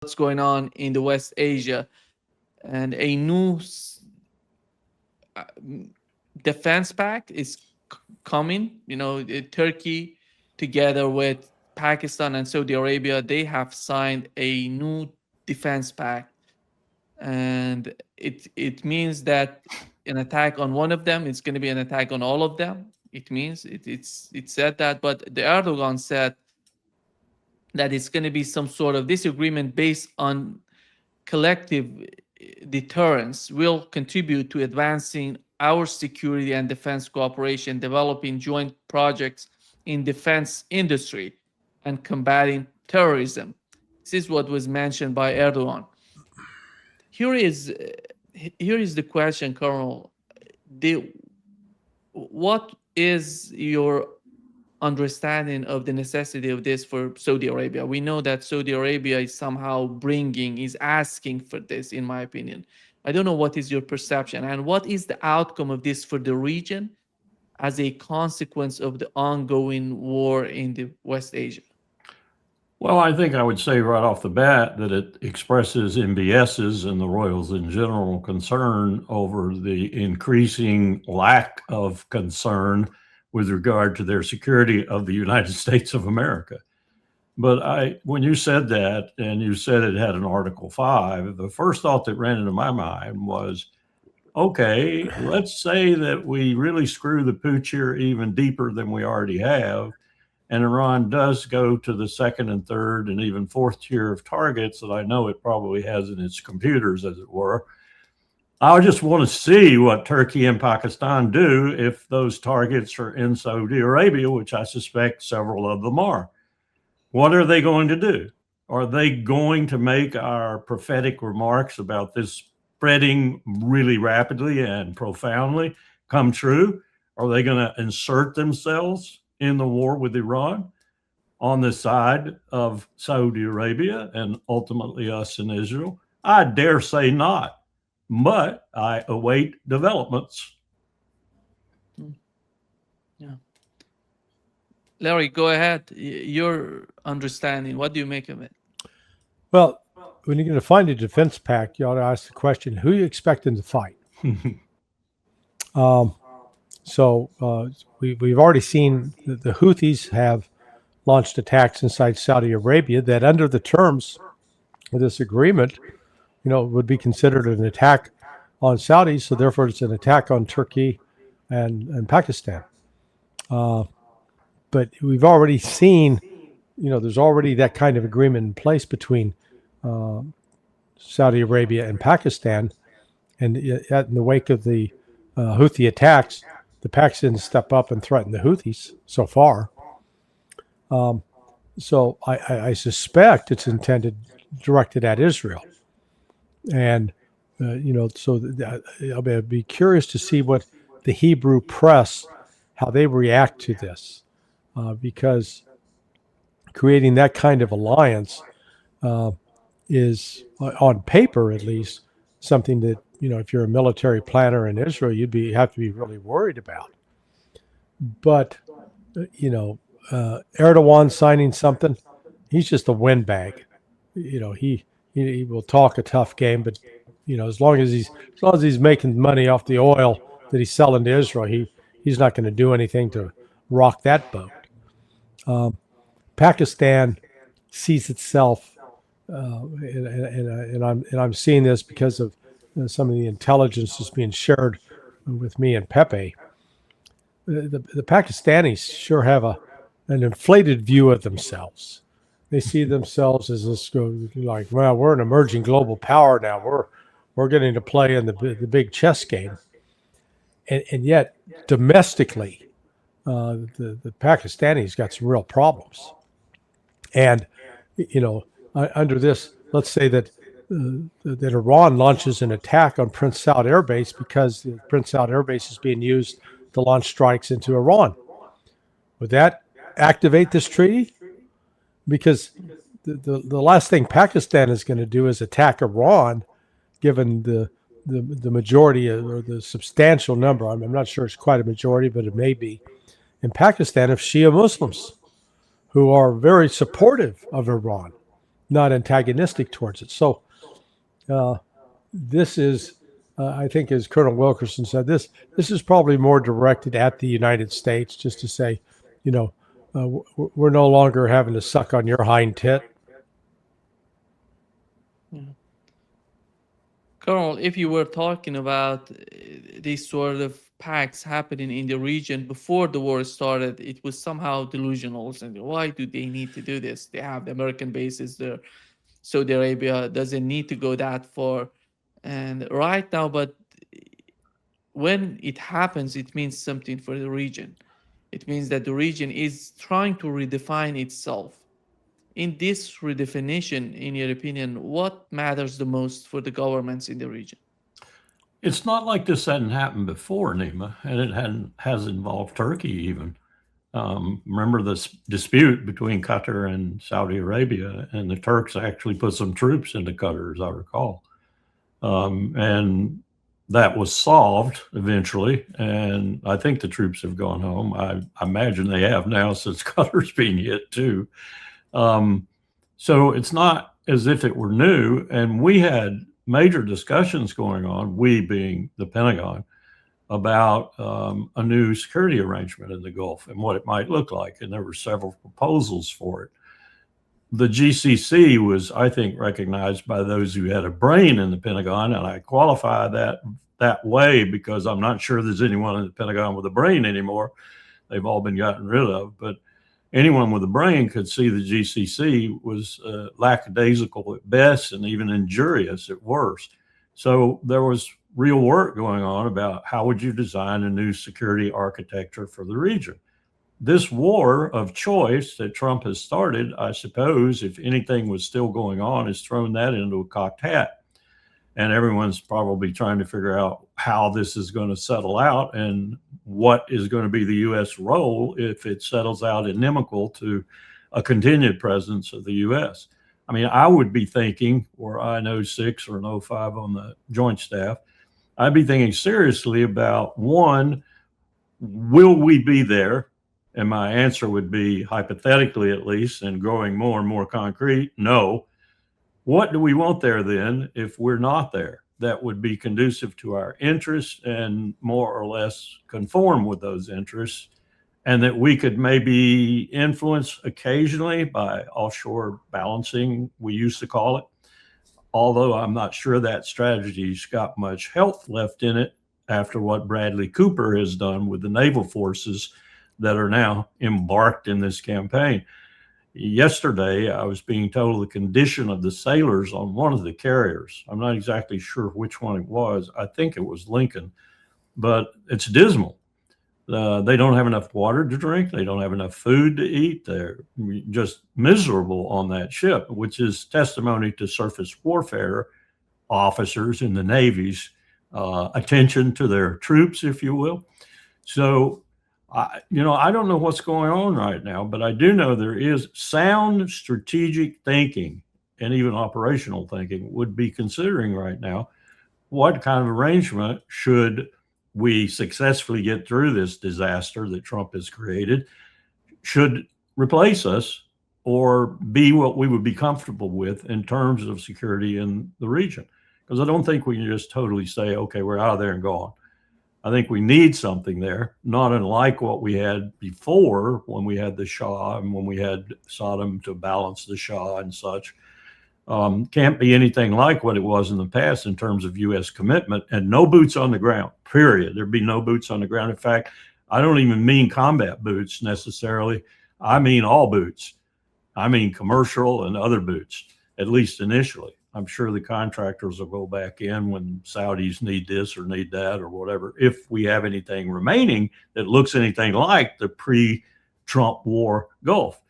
what's going on in the West Asia, and a new uh, defense pact is coming. Turkey, together with Pakistan and Saudi Arabia, they have signed a new defense pact, and it means that an attack on one of them is going to be an attack on all of them. It means it said that, but the Erdogan said that it's going to be some sort of disagreement based on collective deterrence will contribute to advancing our security and defense cooperation, developing joint projects in defense industry, and combating terrorism. This is what was mentioned by Erdogan. Here is here is the question, Colonel. What is your understanding of the necessity of this for Saudi Arabia? We know that Saudi Arabia is somehow is asking for this, in my opinion. I don't know what is your perception and what is the outcome of this for the region as a consequence of the ongoing war in the West Asia. Well, I think I would say right off the bat that it expresses MBS's and the Royals in general concern over the increasing lack of concern with regard to their security of the United States of America. But when you said that, and you said it had an Article 5, the first thought that ran into my mind was, okay, let's say that we really screw the pooch here even deeper than we already have, and Iran does go to the second and third and even fourth tier of targets that I know it probably has in its computers, as it were. I just want to see what Turkey and Pakistan do if those targets are in Saudi Arabia, which I suspect several of them are. What are they going to do? Are they going to make our prophetic remarks about this spreading really rapidly and profoundly come true? Are they going to insert themselves in the war with Iran on the side of Saudi Arabia and ultimately us in Israel? I dare say not, but I await developments. Yeah. Larry, go ahead. Your understanding, what do you make of it? Well, when you're going to find a defense pact, you ought to ask the question, who are you expecting to fight? We've already seen that the Houthis have launched attacks inside Saudi Arabia that under the terms of this agreement, would be considered an attack on Saudis. So therefore it's an attack on Turkey and Pakistan. But we've already seen, there's already that kind of agreement in place between Saudi Arabia and Pakistan. And in the wake of the Houthi attacks, the Pakistanis step up and threaten the Houthis so far. So I suspect it's directed at Israel. And, I'll be curious to see what the Hebrew press, how they react to this, because creating that kind of alliance is, on paper at least, something that, if you're a military planner in Israel, have to be really worried about. But, Erdogan signing something, he's just a windbag. He will talk a tough game, but as long as he's making money off the oil that he's selling to Israel, he's not going to do anything to rock that boat. Pakistan sees itself, and I'm seeing this because of some of the intelligence that's being shared with me and Pepe. The Pakistanis sure have an inflated view of themselves. They see themselves as this, like, well, we're an emerging global power now. We're getting to play in the big chess game, and yet domestically, the Pakistanis got some real problems. And under this, let's say that Iran launches an attack on Prince Saud Air Base because Prince Saud Air Base is being used to launch strikes into Iran. Would that activate this treaty? Because the last thing Pakistan is going to do is attack Iran, given the majority or the substantial number. I'm not sure it's quite a majority, but it may be in Pakistan of Shia Muslims who are very supportive of Iran not antagonistic towards it. So this is, I think, as Colonel Wilkerson said, this is probably more directed at the United States, just to say, we're no longer having to suck on your hind tit. Colonel, if you were talking about these sort of pacts happening in the region before the war started, it was somehow delusional. And why do they need to do this? They have the American bases there. Saudi Arabia doesn't need to go that far. And right now, but when it happens, it means something for the region. It means that the region is trying to redefine itself. In this redefinition, in your opinion, what matters the most for the governments in the region? It's not like this hadn't happened before, Nima, and it has involved Turkey even. Remember this dispute between Qatar and Saudi Arabia, and the Turks actually put some troops into Qatar, as I recall. And that was solved eventually, and I think the troops have gone home. I imagine they have now, since Qatar's being hit too. So it's not as if it were new, and we had major discussions going on, we being the Pentagon, about a new security arrangement in the Gulf and what it might look like, and there were several proposals for it. The GCC was, I think, recognized by those who had a brain in the Pentagon, and I qualify that way because I'm not sure there's anyone in the Pentagon with a brain anymore. They've all been gotten rid of, but anyone with a brain could see the GCC was lackadaisical at best and even injurious at worst. So there was real work going on about how would you design a new security architecture for the region. This war of choice that Trump has started, I suppose, if anything was still going on, has thrown that into a cocked hat. And everyone's probably trying to figure out how this is going to settle out and what is going to be the U.S. role if it settles out inimical to a continued presence of the U.S. I mean, I would be thinking, or I know 06 or 05 on the Joint Staff, I'd be thinking seriously about, one, will we be there? And my answer would be, hypothetically at least, and growing more and more concrete, no. What do we want there then if we're not there? That would be conducive to our interests and more or less conform with those interests, and that we could maybe influence occasionally by offshore balancing, we used to call it. Although I'm not sure that strategy's got much health left in it after what Bradley Cooper has done with the naval forces that are now embarked in this campaign. Yesterday, I was being told the condition of the sailors on one of the carriers. I'm not exactly sure which one it was. I think it was Lincoln, but it's dismal. They don't have enough water to drink. They don't have enough food to eat. They're just miserable on that ship, which is testimony to surface warfare officers in the navies, attention to their troops, if you will. So, I don't know what's going on right now, but I do know there is sound strategic thinking and even operational thinking would be considering right now what kind of arrangement should we successfully get through this disaster that Trump has created, should replace us or be what we would be comfortable with in terms of security in the region. Because I don't think we can just totally say, okay, we're out of there and gone. I think we need something there, not unlike what we had before when we had the Shah and when we had Saddam to balance the Shah and such. Can't be anything like what it was in the past in terms of U.S. commitment, and no boots on the ground, period. There'd be no boots on the ground. In fact, I don't even mean combat boots necessarily. I mean all boots. I mean commercial and other boots, at least initially. I'm sure the contractors will go back in when Saudis need this or need that or whatever, if we have anything remaining that looks anything like the pre-Trump war Gulf.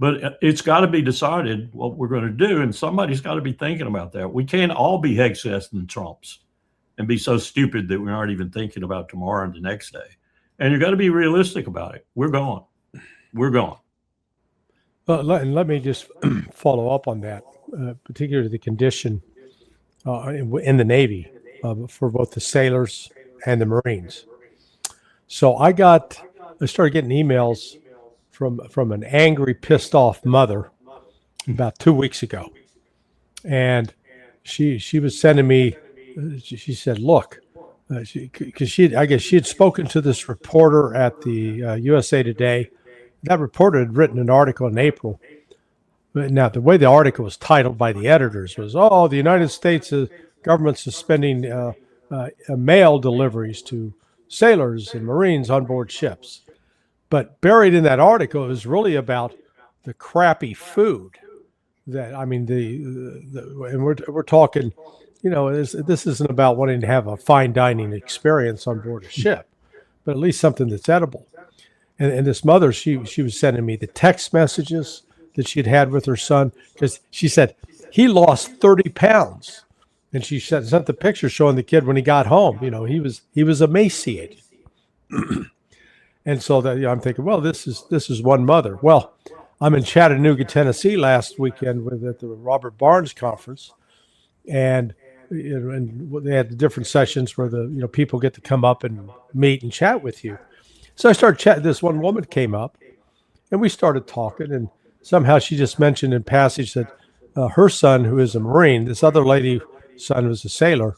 But it's got to be decided what we're going to do, and somebody's got to be thinking about that. We can't all be Hegseth and Trumps and be so stupid that we aren't even thinking about tomorrow and the next day. And you've got to be realistic about it. We're gone. We're gone. Well, let me just follow up on that. Particularly the condition in the Navy for both the sailors and the Marines. So I started getting emails from an angry, pissed off mother about 2 weeks ago. and she was sending me. She said, "Look," because I guess she had spoken to this reporter at the USA Today. That reporter had written an article in April. Now, the way the article was titled by the editors was, "Oh, the United States government suspending mail deliveries to sailors and Marines on board ships." But buried in that article is really about the crappy food. That I mean, and we're talking, this isn't about wanting to have a fine dining experience on board a ship, but at least something that's edible. And this mother, she was sending me the text messages that she'd had with her son, because she said he lost 30 pounds, and she sent the picture showing the kid when he got home. He was emaciated, and so that I'm thinking, well, this is one mother. Well, I'm in Chattanooga, Tennessee last weekend at the Robert Barnes conference, and they had the different sessions where the people get to come up and meet and chat with you. So I started chatting. This one woman came up, and we started talking, and somehow she just mentioned in passage that her son, who is a Marine, this other lady's son was a sailor,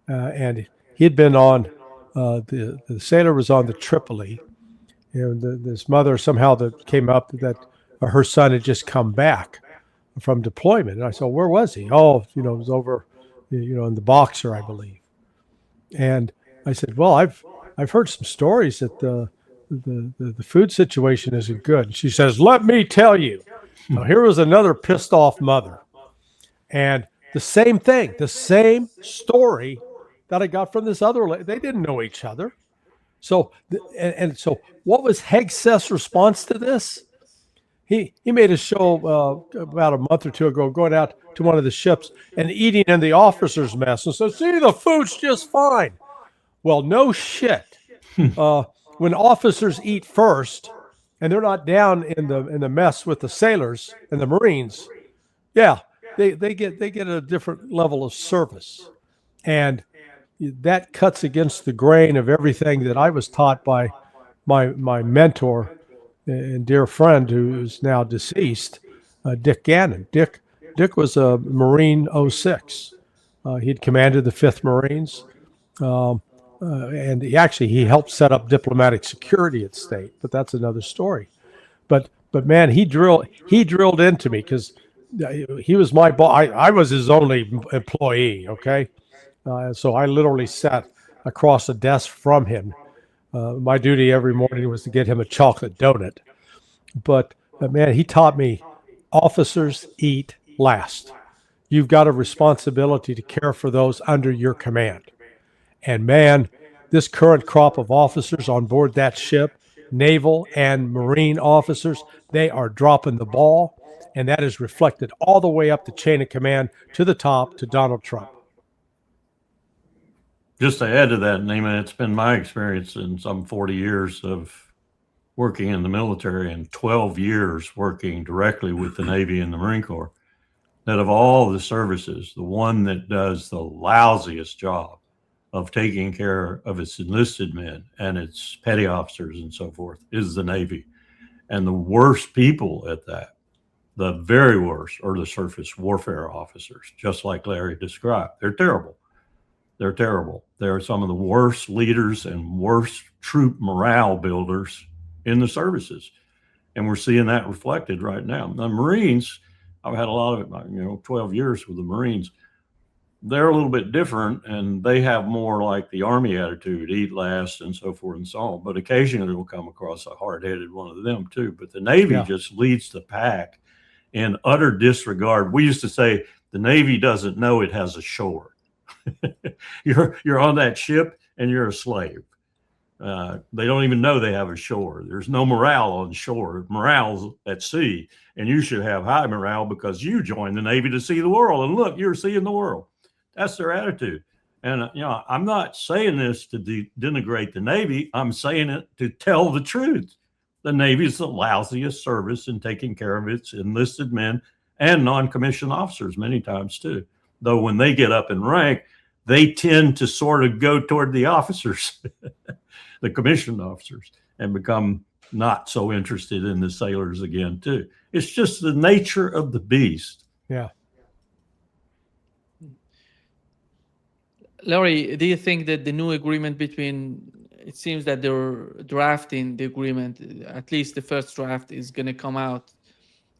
and he had been on the sailor was on the Tripoli, and this mother somehow that came up that her son had just come back from deployment. And I said, where was he? Oh, it was over, in the Boxer, I believe. And I said, well, I've heard some stories that the food situation isn't good. And she says, let me tell you. Now, here was another pissed off mother. And the same thing, the same story that I got from this other lady. They didn't know each other. So, so what was Hegseth's response to this? He made a show about a month or two ago, going out to one of the ships and eating in the officers' mess, and said, see, the food's just fine. Well, no shit. When officers eat first, and they're not down in the mess with the sailors and the Marines, yeah, they get a different level of service, and that cuts against the grain of everything that I was taught by my mentor and dear friend who is now deceased, Dick Gannon. Dick was a Marine 06. He'd commanded the 5th Marines, and he helped set up diplomatic security at state. But that's another story. But man, he drilled into me because he was my boss. I was his only employee. Okay, so I literally sat across the desk from him. My duty every morning was to get him a chocolate donut. But man, he taught me officers eat last. You've got a responsibility to care for those under your command. And man, this current crop of officers on board that ship, naval and Marine officers, they are dropping the ball. And that is reflected all the way up the chain of command to the top to Donald Trump. Just to add to that, Neiman, it's been my experience in some 40 years of working in the military and 12 years working directly with the Navy and the Marine Corps, that of all the services, the one that does the lousiest job of taking care of its enlisted men and its petty officers and so forth is the Navy. And the worst people at that, the very worst, are the surface warfare officers, just like Larry described. They're terrible. They're terrible. They're some of the worst leaders and worst troop morale builders in the services. And we're seeing that reflected right now. The Marines, I've had a lot of it, 12 years with the Marines. They're a little bit different, and they have more like the Army attitude, eat last and so forth and so on. But occasionally we'll come across a hard-headed one of them too. But the Navy just leads the pack in utter disregard. We used to say the Navy doesn't know it has a shore. You're on that ship and you're a slave. They don't even know they have a shore. There's no morale on shore. Morale's at sea, and you should have high morale because you joined the Navy to see the world. And look, you're seeing the world. That's their attitude. And I'm not saying this to denigrate the Navy. I'm saying it to tell the truth. The Navy is the lousiest service in taking care of its enlisted men and non-commissioned officers many times too. Though when they get up in rank, they tend to sort of go toward the officers, the commissioned officers, and become not so interested in the sailors again too. It's just the nature of the beast. Yeah. Larry, do you think that the new agreement between, it seems that they're drafting the agreement, at least the first draft is going to come out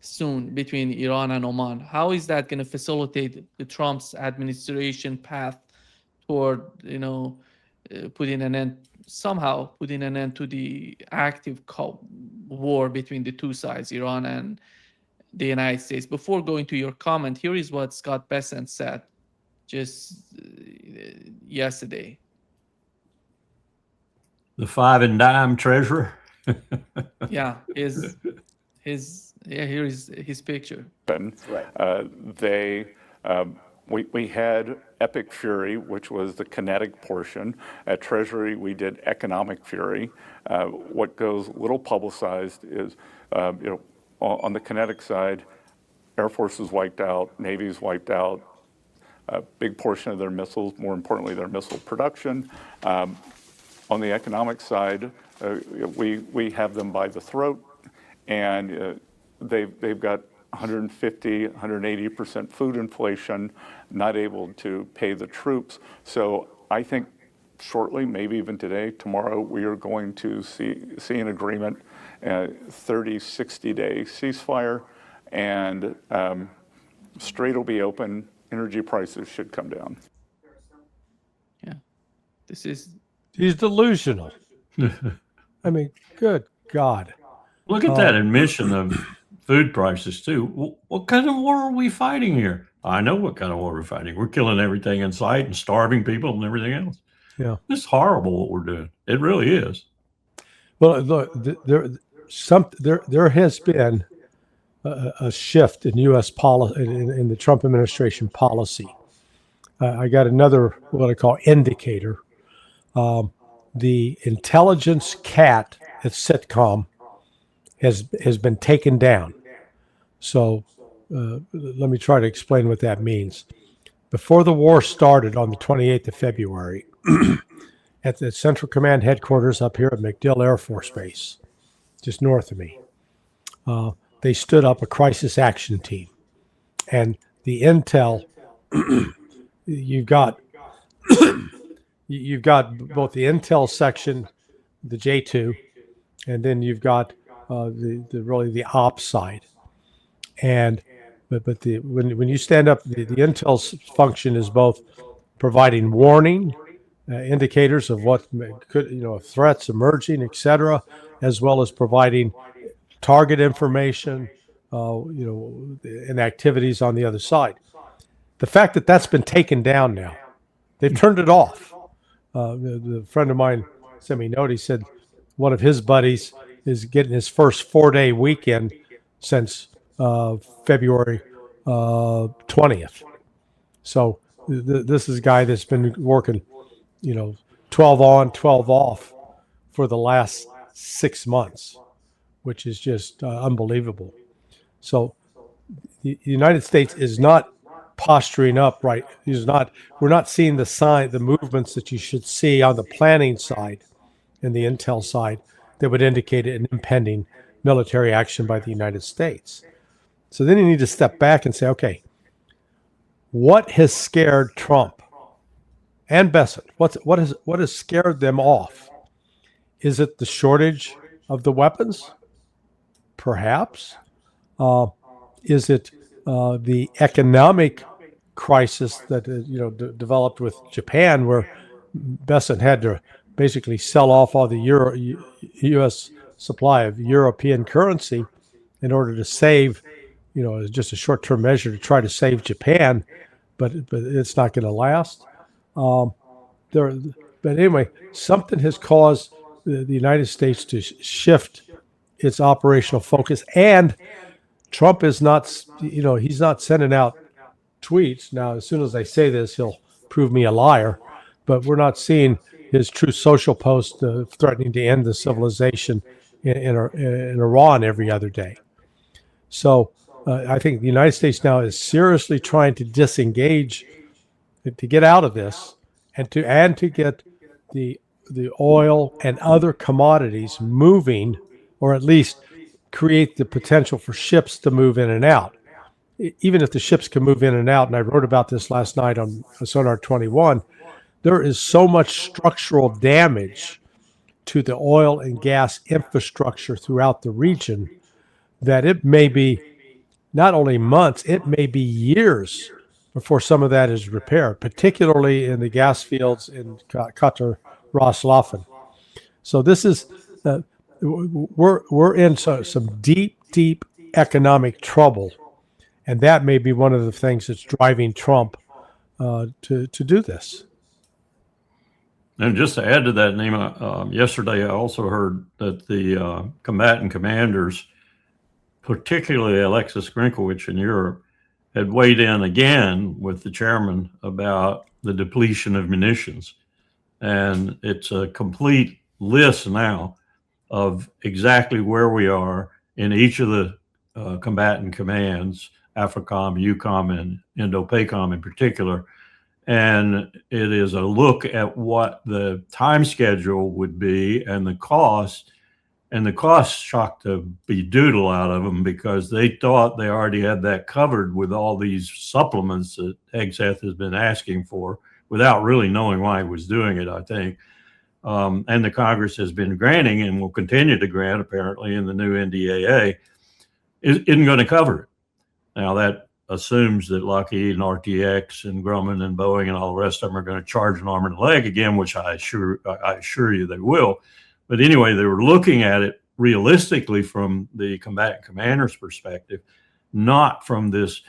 soon between Iran and Oman. How is that going to facilitate the Trump's administration path toward, putting an end, somehow putting an end to the active war between the two sides, Iran and the United States? Before going to your comment, here is what Scott Bessent said just yesterday. The five and dime treasurer. Yeah, here is his picture. We had Epic Fury, which was the kinetic portion. At Treasury, we did economic fury. What goes little publicized is, on the kinetic side, Air Force is wiped out, Navy is wiped out, a big portion of their missiles, more importantly, their missile production. On the economic side, we have them by the throat, and they've got 150, 180% food inflation, not able to pay the troops. So I think shortly, maybe even today, tomorrow, we are going to see an agreement, 30, 60-day ceasefire, and Strait will be open. Energy prices should come down. Yeah, he's delusional. I mean, good God. Look at that admission of food prices, too. What kind of war are we fighting here? I know what kind of war we're fighting. We're killing everything in sight and starving people and everything else. Yeah. It's horrible what we're doing. It really is. Well, look, there has been a shift in U.S. policy, in the Trump administration policy. I got another, what I call indicator. The intelligence cat at Sitcom has been taken down. So let me try to explain what that means. Before the war started on the 28th of February, at the Central Command headquarters up here at MacDill Air Force Base, just north of me, they stood up a crisis action team. And the intel, you've got both the intel section, the J2, and then you've got the ops side. And but when you stand up, the intel's function is both providing warning, indicators of what could, threats emerging, etc., as well as providing target information, and activities on the other side. The fact that that's been taken down now, they've turned it off. The friend of mine sent me a note. He said one of his buddies is getting his first 4-day weekend since February 20th. So this is a guy that's been working, 12 on, 12 off for the last 6 months, which is just unbelievable. So the United States is not posturing up right. We're not seeing the movements that you should see on the planning side and the intel side that would indicate an impending military action by the United States. So then you need to step back and say, okay, what has scared Trump and Bessent? What has scared them off? Is it the shortage of the weapons? Perhaps. Is it the economic crisis that developed with Japan, where Bessent had to basically sell off all the U.S. supply of European currency in order to save, just a short-term measure to try to save Japan, but it's not going to last. But anyway, something has caused the United States to shift its operational focus, and Trump is not, he's not sending out tweets. Now, as soon as I say this, he'll prove me a liar, but we're not seeing his true social post threatening to end the civilization in Iran every other day. So I think the United States now is seriously trying to disengage, to get out of this, and to get the oil and other commodities moving, or at least create the potential for ships to move in and out. Even if the ships can move in and out, and I wrote about this last night on Sonar 21, there is so much structural damage to the oil and gas infrastructure throughout the region that it may be not only months, it may be years before some of that is repaired, particularly in the gas fields in Qatar, Ras Laffan. So this is we're in some deep economic trouble, and that may be one of the things that's driving Trump to do this. And just to add to that, Nima, yesterday I also heard that the combatant commanders, particularly Alexis Grinkowicz in Europe, had weighed in again with the chairman about the depletion of munitions. And it's a complete list now of exactly where we are in each of the combatant commands, AFRICOM, EUCOM, and INDOPACOM in particular. And it is a look at what the time schedule would be and the cost. And the cost shocked the bedoodle out of them because they thought they already had that covered with all these supplements that Hegseth has been asking for without really knowing why he was doing it, I think. And the Congress has been granting and will continue to grant, apparently, in the new NDAA, isn't going to cover it. Now, that assumes that Lockheed and RTX and Grumman and Boeing and all the rest of them are going to charge an arm and a leg again, which I assure you they will. But anyway, they were looking at it realistically from the combatant commander's perspective, not from this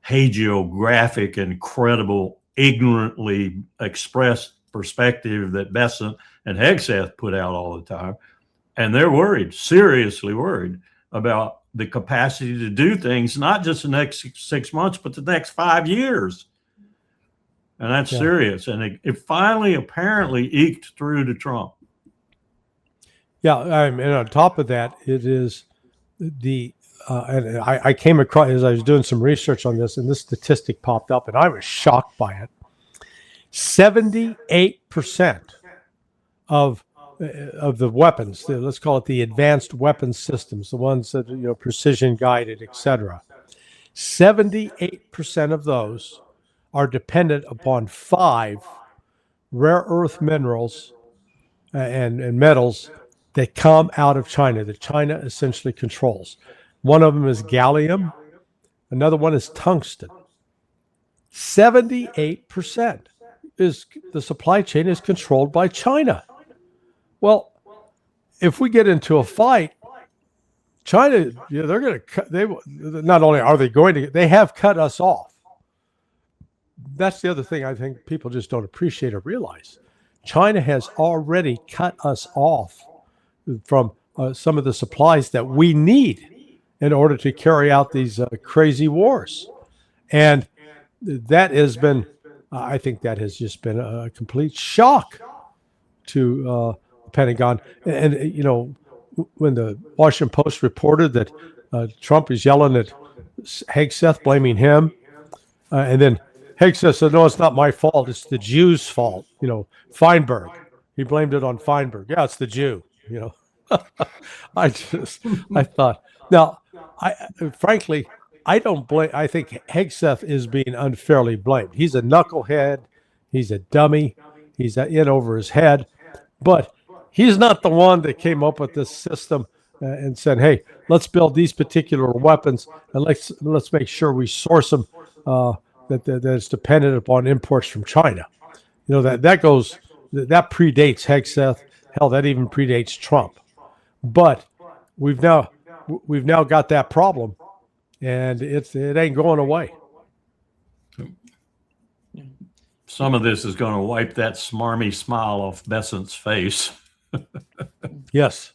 hagiographic and credible, ignorantly expressed perspective that Besant and Hegseth put out all the time. And they're worried, seriously worried about the capacity to do things, not just the next 6 months, but the next 5 years. And that's serious. And it finally apparently eked through to Trump. Yeah, and on top of that, it is the and I came across as I was doing some research on this, and this statistic popped up, and I was shocked by it. 78% of the weapons, let's call it the advanced weapons systems, the ones that precision guided, etc. 78% of those are dependent upon 5 rare earth minerals and metals that come out of China, that China essentially controls. One of them is gallium. Another one is tungsten. 78% is the supply chain is controlled by China. Well, if we get into a fight, China, they're going to cut. Not only are they going to, they have cut us off. That's the other thing I think people just don't appreciate or realize. China has already cut us off from some of the supplies that we need in order to carry out these crazy wars. And that has been, I think that has just been a complete shock to the Pentagon. And, when the Washington Post reported that Trump is yelling at Hegseth, blaming him, and then Hegseth said, no, it's not my fault. It's the Jews' fault. Feinberg. He blamed it on Feinberg. Yeah, it's the Jew, I thought, now, frankly, I don't blame. I think Hegseth is being unfairly blamed. He's a knucklehead. He's a dummy. He's in over his head. But he's not the one that came up with this system and said, "Hey, let's build these particular weapons and let's make sure we source them that is dependent upon imports from China." That predates Hegseth. Hell, that even predates Trump. But we've now got that problem, and it ain't going away. Some of this is going to wipe that smarmy smile off Besant's face. Yes.